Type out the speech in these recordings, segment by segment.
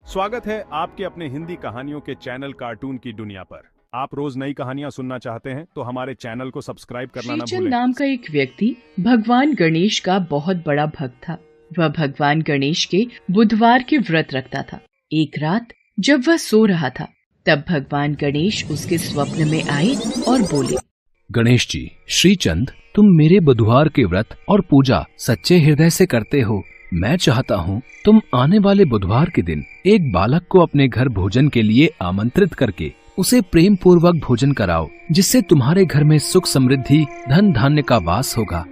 स्वागत है आपके अपने हिंदी कहानियों के चैनल कार्टून की दुनिया पर। आप रोज नई कहानियां सुनना चाहते हैं तो हमारे चैनल को सब्सक्राइब करना ना श्रीचंद भूलें। नाम का एक व्यक्ति भगवान गणेश का बहुत बड़ा भक्त था। वह भगवान गणेश के बुधवार के व्रत रखता था। एक रात जब वह सो रहा था तब भगवान गणेश उसके स्वप्न में आए और बोले, गणेश जी, श्रीचंद, तुम मेरे बुधवार के व्रत और पूजा सच्चे हृदय से करते हो। मैं चाहता हूँ तुम आने वाले बुधवार के दिन एक बालक को अपने घर भोजन के लिए आमंत्रित करके उसे प्रेम पूर्वक भोजन कराओ, जिससे तुम्हारे घर में सुख समृद्धि धन धान्य का वास होगा।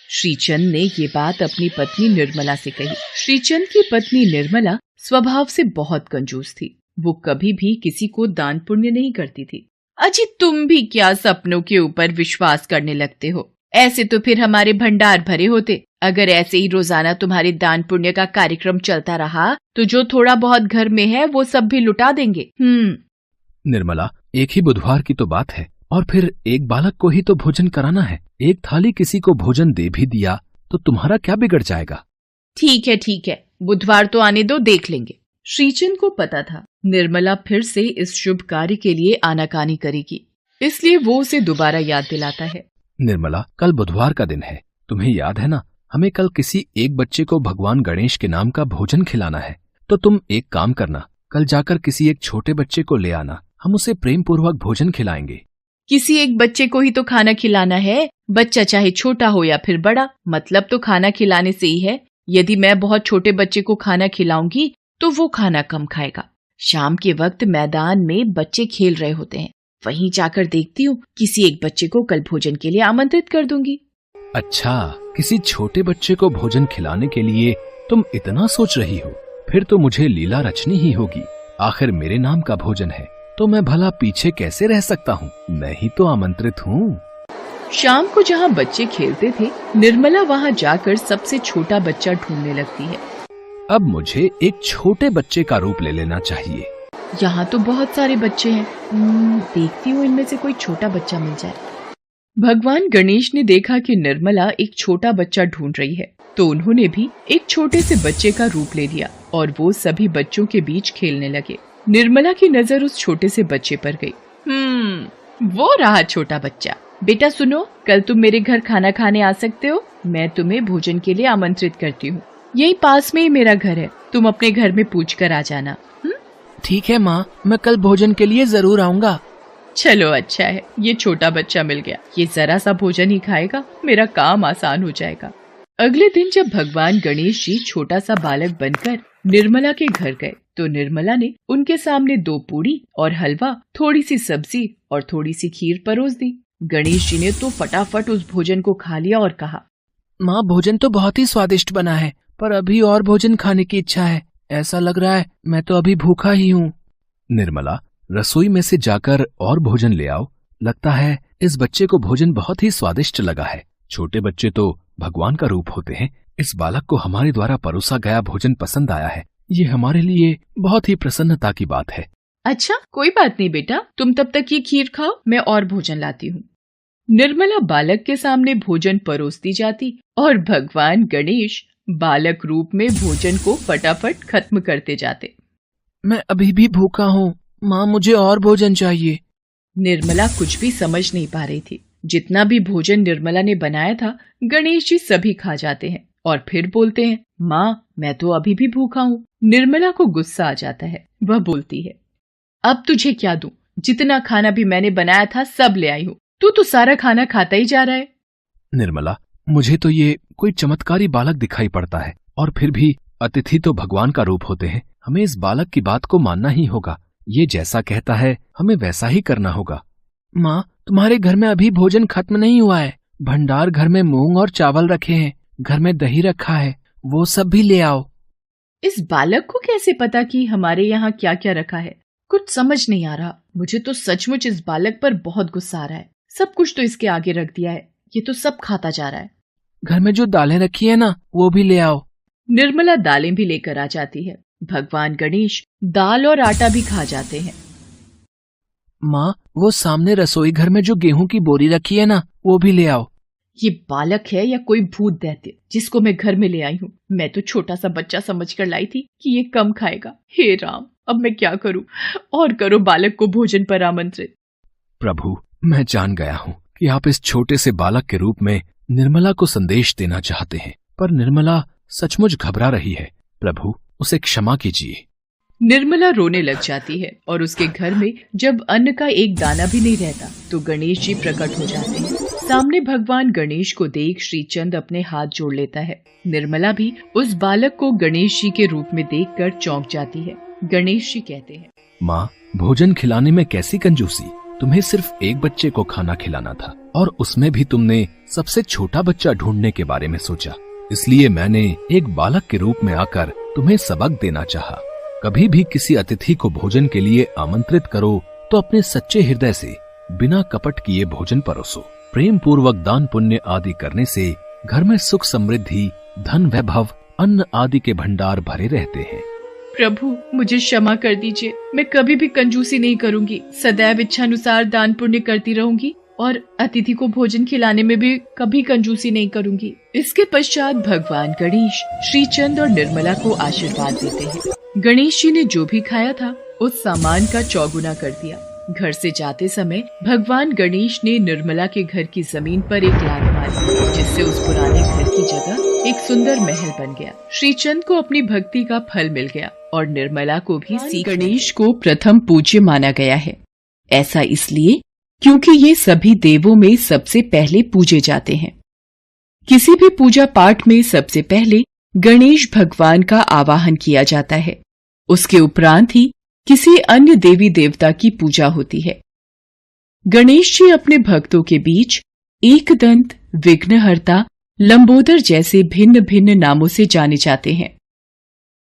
श्रीचंद ने ये बात अपनी पत्नी निर्मला से कही। श्रीचंद की पत्नी निर्मला स्वभाव से बहुत कंजूस थी। वो कभी भी किसी को दान पुण्य नहीं करती थी। अजी, तुम भी क्या सपनों के ऊपर विश्वास करने लगते हो? ऐसे तो फिर हमारे भंडार भरे होते। अगर ऐसे ही रोजाना तुम्हारे दान पुण्य का कार्यक्रम चलता रहा तो जो थोड़ा बहुत घर में है वो सब भी लुटा देंगे। निर्मला, एक ही बुधवार की तो बात है, और फिर एक बालक को ही तो भोजन कराना है। एक थाली किसी को भोजन दे भी दिया तो तुम्हारा क्या बिगड़ जाएगा? ठीक है, बुधवार तो आने दो, देख लेंगे। श्रीचंद को पता था निर्मला फिर से इस शुभ कार्य के लिए आनाकानी करेगी, इसलिए वो उसे दोबारा याद दिलाता है। निर्मला, कल बुधवार का दिन है, तुम्हें याद है ना? हमें कल किसी एक बच्चे को भगवान गणेश के नाम का भोजन खिलाना है। तो तुम एक काम करना, कल जाकर किसी एक छोटे बच्चे को ले आना, हम उसे प्रेम पूर्वक भोजन खिलाएंगे। किसी एक बच्चे को ही तो खाना खिलाना है, बच्चा चाहे छोटा हो या फिर बड़ा, मतलब तो खाना खिलाने से ही है। यदि मैं बहुत छोटे बच्चे को खाना खिलाऊंगी तो वो खाना कम खाएगा। शाम के वक्त मैदान में बच्चे खेल रहे होते हैं, वहीं जाकर देखती हूँ, किसी एक बच्चे को कल भोजन के लिए आमंत्रित कर दूंगी। अच्छा, किसी छोटे बच्चे को भोजन खिलाने के लिए तुम इतना सोच रही हो? फिर तो मुझे लीला रचनी ही होगी। आखिर मेरे नाम का भोजन है तो मैं भला पीछे कैसे रह सकता हूँ? मैं ही तो आमंत्रित हूँ। शाम को जहाँ बच्चे खेलते थे, निर्मला वहाँ जाकर सबसे छोटा बच्चा ढूंढने लगती है। अब मुझे एक छोटे बच्चे का रूप ले लेना चाहिए। यहाँ तो बहुत सारे बच्चे हैं, देखती हूँ इनमें से कोई छोटा बच्चा मिल जाए। भगवान गणेश ने देखा कि निर्मला एक छोटा बच्चा ढूंढ रही है, तो उन्होंने भी एक छोटे से बच्चे का रूप ले लिया और वो सभी बच्चों के बीच खेलने लगे। निर्मला की नजर उस छोटे से बच्चे पर गई। वो रहा छोटा बच्चा। बेटा सुनो, कल तुम मेरे घर खाना खाने आ सकते हो। मैं तुम्हें भोजन के लिए आमंत्रित करती हूँ। यही पास में ही मेरा घर है, तुम अपने घर में पूछ कर आ जाना। ठीक है माँ, मैं कल भोजन के लिए जरूर आऊँगा। चलो अच्छा है, ये छोटा बच्चा मिल गया। ये जरा सा भोजन ही खाएगा, मेरा काम आसान हो जाएगा। अगले दिन जब भगवान गणेश जी छोटा सा बालक बनकर निर्मला के घर गए तो निर्मला ने उनके सामने 2 पूड़ी और हलवा, थोड़ी सी सब्जी और थोड़ी सी खीर परोस दी। गणेश जी ने तो फटाफट उस भोजन को खा लिया और कहा, माँ, भोजन तो बहुत ही स्वादिष्ट बना है, पर अभी और भोजन खाने की इच्छा है। ऐसा लग रहा है मैं तो अभी भूखा ही हूँ। निर्मला, रसोई में से जाकर और भोजन ले आओ। लगता है इस बच्चे को भोजन बहुत ही स्वादिष्ट लगा है। छोटे बच्चे तो भगवान का रूप होते हैं। इस बालक को हमारे द्वारा परोसा गया भोजन पसंद आया है। ये हमारे लिए बहुत ही प्रसन्नता की बात है। अच्छा, कोई बात नहीं बेटा, तुम तब तक ये खीर खाओ, मैं और भोजन लाती हूँ। निर्मला बालक के सामने भोजन परोसती जाती और भगवान गणेश बालक रूप में भोजन को फटाफट खत्म करते जाते। मैं अभी भी भूखा हूँ माँ, मुझे और भोजन चाहिए। निर्मला कुछ भी समझ नहीं पा रही थी। जितना भी भोजन निर्मला ने बनाया था, गणेश जी सभी खा जाते हैं और फिर बोलते हैं, माँ, मैं तो अभी भी भूखा हूँ। निर्मला को गुस्सा आ जाता है। वह बोलती है, अब तुझे क्या दूं? जितना खाना भी मैंने बनाया था सब ले आई हूँ, तू तो सारा खाना खाता ही जा रहा है। निर्मला, मुझे तो ये कोई चमत्कारी बालक दिखाई पड़ता है, और फिर भी अतिथि तो भगवान का रूप होते हैं। हमें इस बालक की बात को मानना ही होगा। ये जैसा कहता है हमें वैसा ही करना होगा। माँ, तुम्हारे घर में अभी भोजन खत्म नहीं हुआ है। भंडार घर में मूंग और चावल रखे हैं, घर में दही रखा है, वो सब भी ले आओ। इस बालक को कैसे पता कि हमारे यहाँ क्या क्या रखा है? कुछ समझ नहीं आ रहा। मुझे तो सचमुच इस बालक पर बहुत गुस्सा आ रहा है। सब कुछ तो इसके आगे रख दिया है, ये तो सब खाता जा रहा है। घर में जो दालें रखी है ना, वो भी ले आओ। निर्मला दालें भी लेकर आ जाती है। भगवान गणेश दाल और आटा भी खा जाते हैं। माँ, वो सामने रसोई घर में जो गेहूं की बोरी रखी है ना, वो भी ले आओ। ये बालक है या कोई भूत दैत्य जिसको मैं घर में ले आई हूँ? मैं तो छोटा सा बच्चा समझकर लाई थी कि ये कम खाएगा। हे राम, अब मैं क्या करूँ? और करो बालक को भोजन पर आमंत्रित। प्रभु, मैं जान गया हूँ कि आप इस छोटे से बालक के रूप में निर्मला को संदेश देना चाहते हैं, पर निर्मला सचमुच घबरा रही है। प्रभु, उसे क्षमा कीजिए। निर्मला रोने लग जाती है और उसके घर में जब अन्न का एक दाना भी नहीं रहता तो गणेश जी प्रकट हो जाते हैं। सामने भगवान गणेश को देख श्रीचंद अपने हाथ जोड़ लेता है। निर्मला भी उस बालक को गणेश जी के रूप में देखकर चौंक जाती है। गणेश जी कहते हैं, माँ, भोजन खिलाने में कैसी कंजूसी। तुम्हें सिर्फ एक बच्चे को खाना खिलाना था और उसमें भी तुमने सबसे छोटा बच्चा ढूंढने के बारे में सोचा। इसलिए मैंने एक बालक के रूप में आकर तुम्हें सबक देना चाहा। कभी भी किसी अतिथि को भोजन के लिए आमंत्रित करो तो अपने सच्चे हृदय से बिना कपट किए भोजन परोसो। प्रेम पूर्वक दान पुण्य आदि करने से घर में सुख समृद्धि, धन वैभव, अन्न आदि के भंडार भरे रहते हैं। प्रभु, मुझे क्षमा कर दीजिए। मैं कभी भी कंजूसी नहीं करूंगी। सदैव इच्छानुसार दान पुण्य करती रहूंगी और अतिथि को भोजन खिलाने में भी कभी कंजूसी नहीं करूंगी। इसके पश्चात भगवान गणेश श्रीचंद और निर्मला को आशीर्वाद देते हैं। गणेश जी ने जो भी खाया था उस सामान का चौगुना कर दिया। घर से जाते समय भगवान गणेश ने निर्मला के घर की जमीन पर एक लात मारी, जिससे उस पुराने घर की जगह एक सुंदर महल बन गया। श्रीचंद को अपनी भक्ति का फल मिल गया और निर्मला को भी सीख। गणेश को प्रथम पूज्य माना गया है। ऐसा इसलिए क्योंकि ये सभी देवों में सबसे पहले पूजे जाते हैं। किसी भी पूजा पाठ में सबसे पहले गणेश भगवान का आवाहन किया जाता है। उसके उपरांत ही किसी अन्य देवी देवता की पूजा होती है। गणेश जी अपने भक्तों के बीच एकदंत, विघ्नहर्ता, लंबोदर जैसे भिन्न भिन्न नामों से जाने जाते हैं।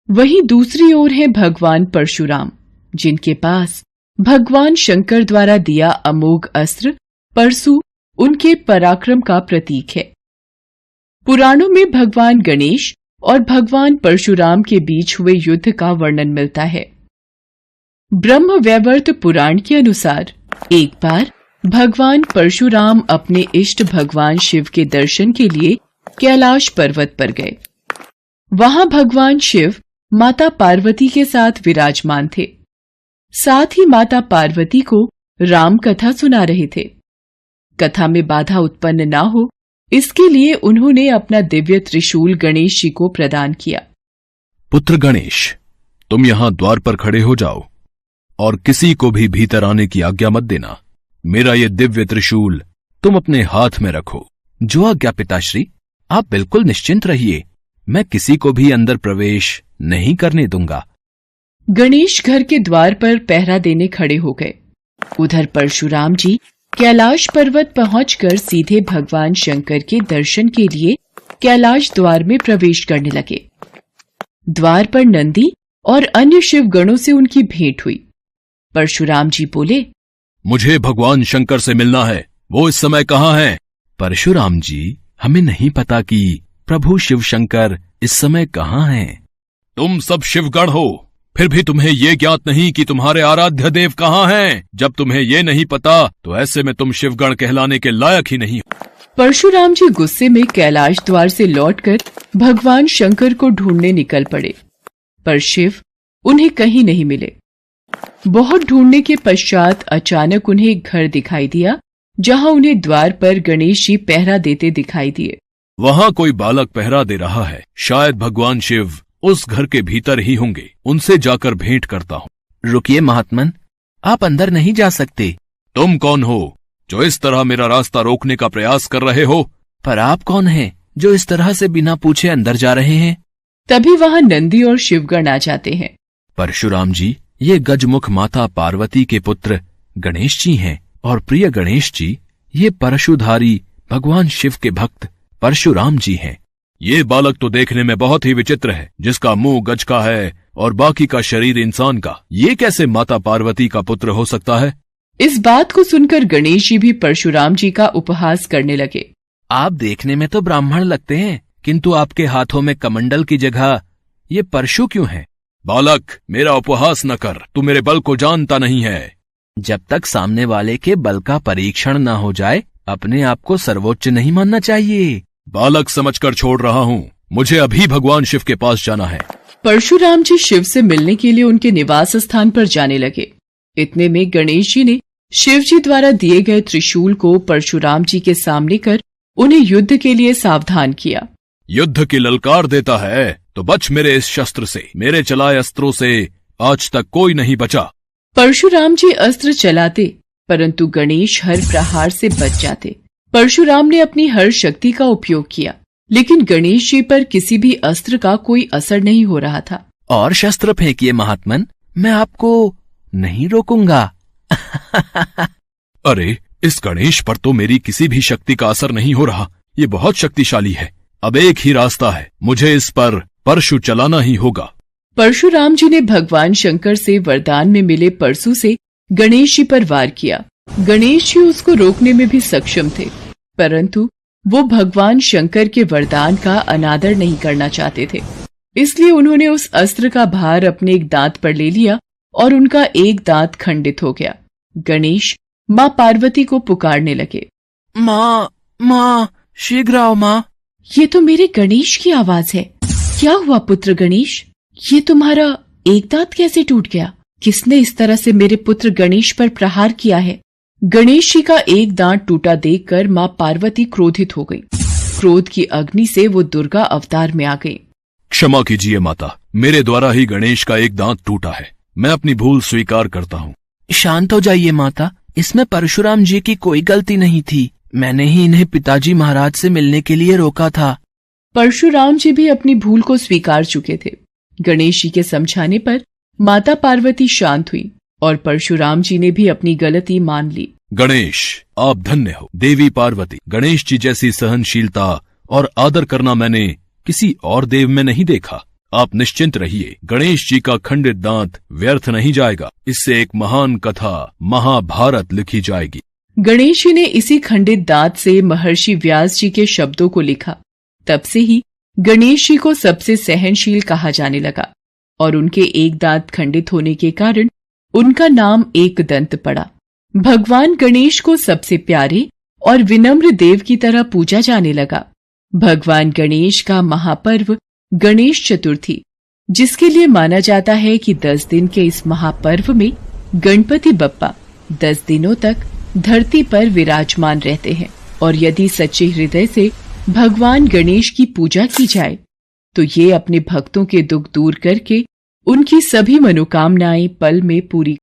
वहीं दूसरी ओर है भगवान परशुराम, जिनके पास भगवान शंकर द्वारा दिया अमोघ अस्त्र परशु उनके पराक्रम का प्रतीक है। पुराणों में भगवान गणेश और भगवान परशुराम के बीच हुए युद्ध का वर्णन मिलता है। ब्रह्म वैवर्त पुराण के अनुसार एक बार भगवान परशुराम अपने इष्ट भगवान शिव के दर्शन के लिए कैलाश पर्वत पर गए। वहां भगवान शिव माता पार्वती के साथ विराजमान थे। साथ ही माता पार्वती को राम कथा सुना रहे थे। कथा में बाधा उत्पन्न न हो इसके लिए उन्होंने अपना दिव्य त्रिशूल गणेश जी को प्रदान किया। पुत्र गणेश, तुम यहाँ द्वार पर खड़े हो जाओ और किसी को भी भीतर आने की आज्ञा मत देना। मेरा ये दिव्य त्रिशूल तुम अपने हाथ में रखो। जो आज्ञा पिताश्री, आप बिल्कुल निश्चिंत रहिए, मैं किसी को भी अंदर प्रवेश नहीं करने दूंगा। गणेश घर के द्वार पर पहरा देने खड़े हो गए। उधर परशुराम जी कैलाश पर्वत पहुंचकर सीधे भगवान शंकर के दर्शन के लिए कैलाश द्वार में प्रवेश करने लगे। द्वार पर नंदी और अन्य शिव गणों से उनकी भेंट हुई। परशुराम जी बोले, मुझे भगवान शंकर से मिलना है, वो इस समय कहाँ हैं? परशुराम जी, हमें नहीं पता कि प्रभु शिव शंकर इस समय कहाँ हैं। तुम सब शिवगण हो, फिर भी तुम्हें ये ज्ञात नहीं कि तुम्हारे आराध्य देव कहाँ हैं। जब तुम्हें ये नहीं पता तो ऐसे में तुम शिवगण कहलाने के लायक ही नहीं हो। परशुराम जी गुस्से में कैलाश द्वार से लौटकर भगवान शंकर को ढूंढने निकल पड़े, पर शिव उन्हें कहीं नहीं मिले। बहुत ढूंढने के पश्चात अचानक उन्हें एक घर दिखाई दिया, जहां उन्हें द्वार पर गणेश जी पहरा देते दिखाई दिए। वहाँ कोई बालक पहरा दे रहा है। शायद भगवान शिव उस घर के भीतर ही होंगे। उनसे जाकर भेंट करता हूँ। रुकिए महात्मन, आप अंदर नहीं जा सकते। तुम कौन हो जो इस तरह मेरा रास्ता रोकने का प्रयास कर रहे हो? पर आप कौन हैं जो इस तरह से बिना पूछे अंदर जा रहे हैं? तभी वहां नंदी और शिवगण आ जाते हैं। परशुराम जी, ये गजमुख माता पार्वती के पुत्र गणेश जी हैं और प्रिय गणेश जी, ये परशुधारी भगवान शिव के भक्त परशुराम जी हैं। ये बालक तो देखने में बहुत ही विचित्र है, जिसका मुंह गज का है और बाकी का शरीर इंसान का। ये कैसे माता पार्वती का पुत्र हो सकता है? इस बात को सुनकर गणेश जी भी परशुराम जी का उपहास करने लगे। आप देखने में तो ब्राह्मण लगते हैं, किंतु आपके हाथों में कमंडल की जगह ये परशु क्यों है? बालक, मेरा उपहास न कर, तू मेरे बल को जानता नहीं है। जब तक सामने वाले के बल का परीक्षण न हो जाए अपने आप को सर्वोच्च नहीं मानना चाहिए। बालक समझकर छोड़ रहा हूँ, मुझे अभी भगवान शिव के पास जाना है। परशुराम जी शिव से मिलने के लिए उनके निवास स्थान पर जाने लगे। इतने में गणेश जी ने शिव जी द्वारा दिए गए त्रिशूल को परशुराम जी के सामने कर उन्हें युद्ध के लिए सावधान किया। युद्ध की ललकार देता है तो बच मेरे इस शस्त्र से, मेरे चलाए अस्त्रों से आज तक कोई नहीं बचा। परशुराम जी अस्त्र चलाते, परंतु गणेश हर प्रहार से बच जाते। परशुराम ने अपनी हर शक्ति का उपयोग किया, लेकिन गणेश जी पर किसी भी अस्त्र का कोई असर नहीं हो रहा था। और शस्त्र फेंकिए महात्मन, मैं आपको नहीं रोकूंगा। अरे, इस गणेश पर तो मेरी किसी भी शक्ति का असर नहीं हो रहा। ये बहुत शक्तिशाली है। अब एक ही रास्ता है, मुझे इस पर परशु चलाना ही होगा। परशुराम जी ने भगवान शंकर से वरदान में मिले परशु से गणेश जी पर वार किया। गणेश जी उसको रोकने में भी सक्षम थे, परंतु वो भगवान शंकर के वरदान का अनादर नहीं करना चाहते थे। इसलिए उन्होंने उस अस्त्र का भार अपने एक दांत पर ले लिया और उनका एक दांत खंडित हो गया। गणेश माँ पार्वती को पुकारने लगे, माँ, शीघ्र आओ माँ। ये तो मेरे गणेश की आवाज है। क्या हुआ पुत्र गणेश? ये तुम्हारा एक दांत कैसे टूट गया? किसने इस तरह से मेरे पुत्र गणेश पर प्रहार किया है? गणेश जी का एक दांत टूटा देखकर माँ पार्वती क्रोधित हो गई। क्रोध की अग्नि से वो दुर्गा अवतार में आ गई। क्षमा कीजिए माता, मेरे द्वारा ही गणेश का एक दांत टूटा है। मैं अपनी भूल स्वीकार करता हूँ। शांत हो जाइए माता, इसमें परशुराम जी की कोई गलती नहीं थी। मैंने ही इन्हें पिताजी महाराज से मिलने के लिए रोका था। परशुराम जी भी अपनी भूल को स्वीकार चुके थे। गणेश जी के समझाने पर माता पार्वती शांत हुई और परशुराम जी ने भी अपनी गलती मान ली। गणेश, आप धन्य हो। देवी पार्वती, गणेश जी जैसी सहनशीलता और आदर करना मैंने किसी और देव में नहीं देखा। आप निश्चिंत रहिए, गणेश जी का खंडित दांत व्यर्थ नहीं जाएगा। इससे एक महान कथा, महाभारत लिखी जाएगी। गणेश जी ने इसी खंडित दांत से महर्षि व्यास जी के शब्दों को लिखा। तब से ही गणेश जी को सबसे सहनशील कहा जाने लगा और उनके एक दांत खंडित होने के कारण उनका नाम एकदंत पड़ा। भगवान गणेश को सबसे प्यारे और विनम्र देव की तरह पूजा जाने लगा। भगवान गणेश का महापर्व गणेश चतुर्थी, जिसके लिए माना जाता है कि 10 दिन के इस महापर्व में गणपति बप्पा 10 दिनों तक धरती पर विराजमान रहते हैं और यदि सच्चे हृदय से भगवान गणेश की पूजा की जाए तो ये अपने भक्तों के दुख दूर करके उनकी सभी मनोकामनाएं पल में पूरी